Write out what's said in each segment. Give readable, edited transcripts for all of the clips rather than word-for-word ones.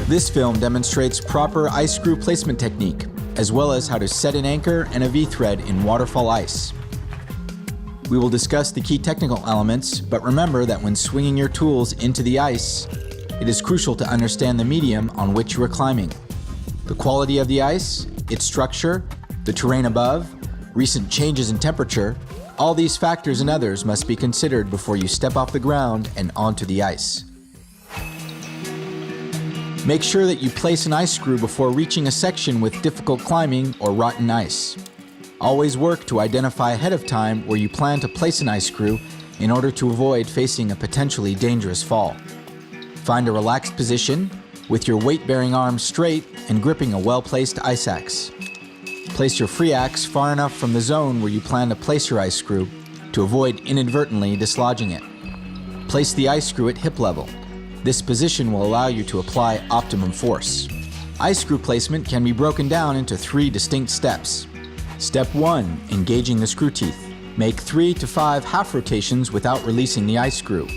This film demonstrates proper ice screw placement technique, as well as how to set an anchor and a V-thread in waterfall ice. We will discuss the key technical elements, but remember that when swinging your tools into the ice, it is crucial to understand the medium on which you are climbing. The quality of the ice, its structure, the terrain above, recent changes in temperature, all these factors and others must be considered before you step off the ground and onto the ice. Make sure that you place an ice screw before reaching a section with difficult climbing or rotten ice. Always work to identify ahead of time where you plan to place an ice screw in order to avoid facing a potentially dangerous fall. Find a relaxed position with your weight-bearing arms straight and gripping a well-placed ice axe. Place your free axe far enough from the zone where you plan to place your ice screw to avoid inadvertently dislodging it. Place the ice screw at hip level. This position will allow you to apply optimum force. Ice screw placement can be broken down into 3 distinct steps. Step 1. Engaging the screw teeth. Make 3 to 5 half rotations without releasing the ice screw.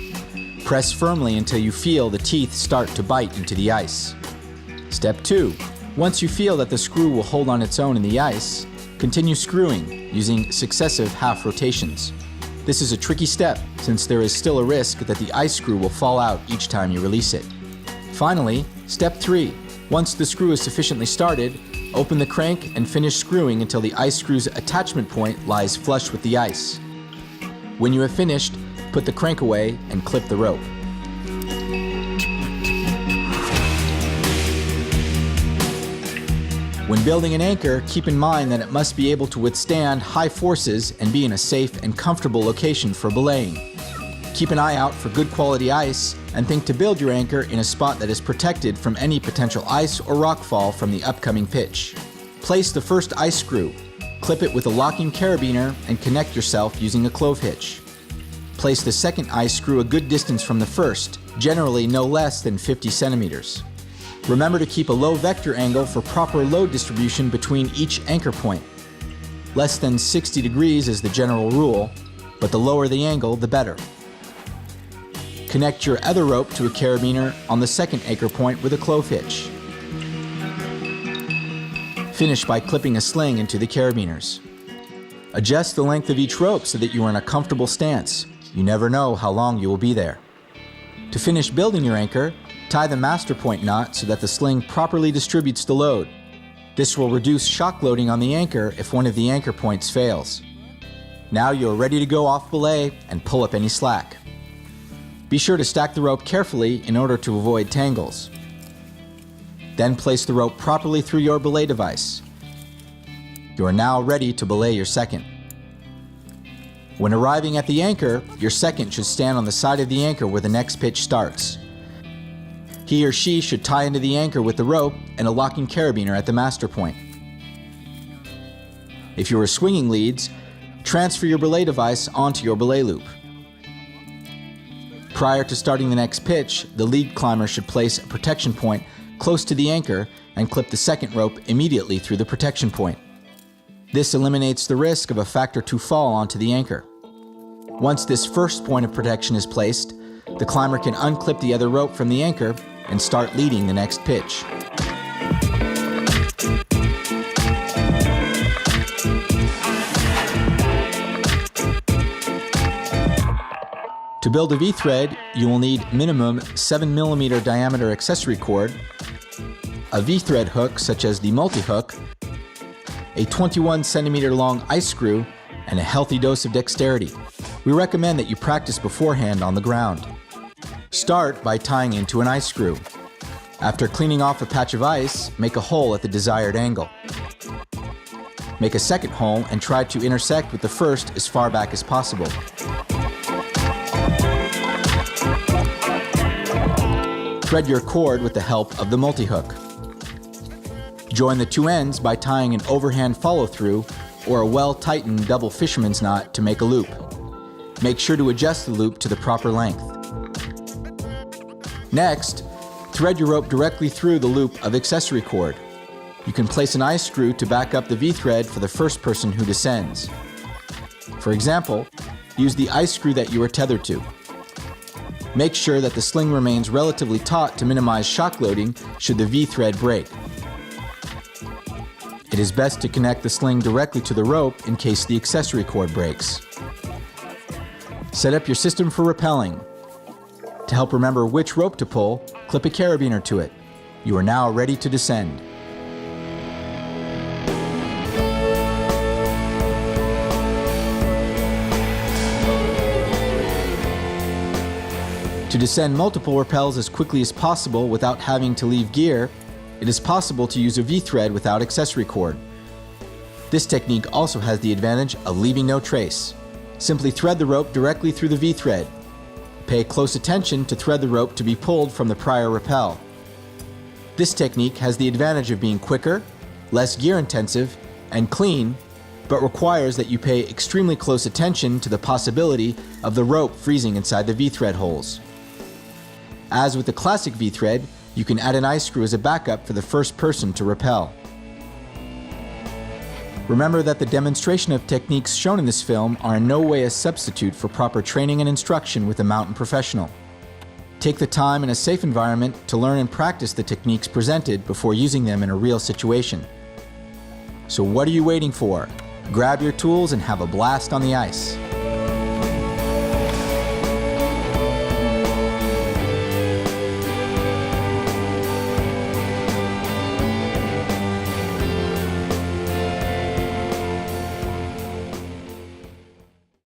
Press firmly until you feel the teeth start to bite into the ice. Step 2. Once you feel that the screw will hold on its own in the ice, continue screwing using successive half rotations. This is a tricky step since there is still a risk that the ice screw will fall out each time you release it. Finally, step 3. Once the screw is sufficiently started, open the crank and finish screwing until the ice screw's attachment point lies flush with the ice. When you have finished, put the crank away and clip the rope. When building an anchor, keep in mind that it must be able to withstand high forces and be in a safe and comfortable location for belaying. Keep an eye out for good quality ice and think to build your anchor in a spot that is protected from any potential ice or rockfall from the upcoming pitch. Place the first ice screw, clip it with a locking carabiner and connect yourself using a clove hitch. Place the second ice screw a good distance from the first, generally no less than 50 centimeters. Remember to keep a low vector angle for proper load distribution between each anchor point. Less than 60 degrees is the general rule, but the lower the angle, the better. Connect your other rope to a carabiner on the second anchor point with a clove hitch. Finish by clipping a sling into the carabiners. Adjust the length of each rope so that you are in a comfortable stance. You never know how long you will be there. To finish building your anchor, tie the master point knot so that the sling properly distributes the load. This will reduce shock loading on the anchor if one of the anchor points fails. Now you are ready to go off belay and pull up any slack. Be sure to stack the rope carefully in order to avoid tangles. Then place the rope properly through your belay device. You are now ready to belay your second. When arriving at the anchor, your second should stand on the side of the anchor where the next pitch starts. He or she should tie into the anchor with the rope and a locking carabiner at the master point. If you are swinging leads, transfer your belay device onto your belay loop. Prior to starting the next pitch, the lead climber should place a protection point close to the anchor and clip the second rope immediately through the protection point. This eliminates the risk of a factor 2 fall onto the anchor. Once this first point of protection is placed, the climber can unclip the other rope from the anchor and start leading the next pitch. To build a V-thread, you will need minimum 7mm diameter accessory cord, a V-thread hook such as the multi-hook, a 21 centimeter long ice screw, and a healthy dose of dexterity. We recommend that you practice beforehand on the ground. Start by tying into an ice screw. After cleaning off a patch of ice, make a hole at the desired angle. Make a second hole and try to intersect with the first as far back as possible. Thread your cord with the help of the multi-hook. Join the two ends by tying an overhand follow-through or a well-tightened double fisherman's knot to make a loop. Make sure to adjust the loop to the proper length. Next, thread your rope directly through the loop of accessory cord. You can place an ice screw to back up the V-thread for the first person who descends. For example, use the ice screw that you are tethered to. Make sure that the sling remains relatively taut to minimize shock loading should the V-thread break. It is best to connect the sling directly to the rope in case the accessory cord breaks. Set up your system for rappelling. To help remember which rope to pull, clip a carabiner to it. You are now ready to descend. To descend multiple rappels as quickly as possible without having to leave gear, it is possible to use a V-thread without accessory cord. This technique also has the advantage of leaving no trace. Simply thread the rope directly through the V-thread. Pay close attention to thread the rope to be pulled from the prior rappel. This technique has the advantage of being quicker, less gear intensive, and clean, but requires that you pay extremely close attention to the possibility of the rope freezing inside the V-thread holes. As with the classic V-thread, you can add an ice screw as a backup for the first person to rappel. Remember that the demonstration of techniques shown in this film are in no way a substitute for proper training and instruction with a mountain professional. Take the time in a safe environment to learn and practice the techniques presented before using them in a real situation. So what are you waiting for? Grab your tools and have a blast on the ice.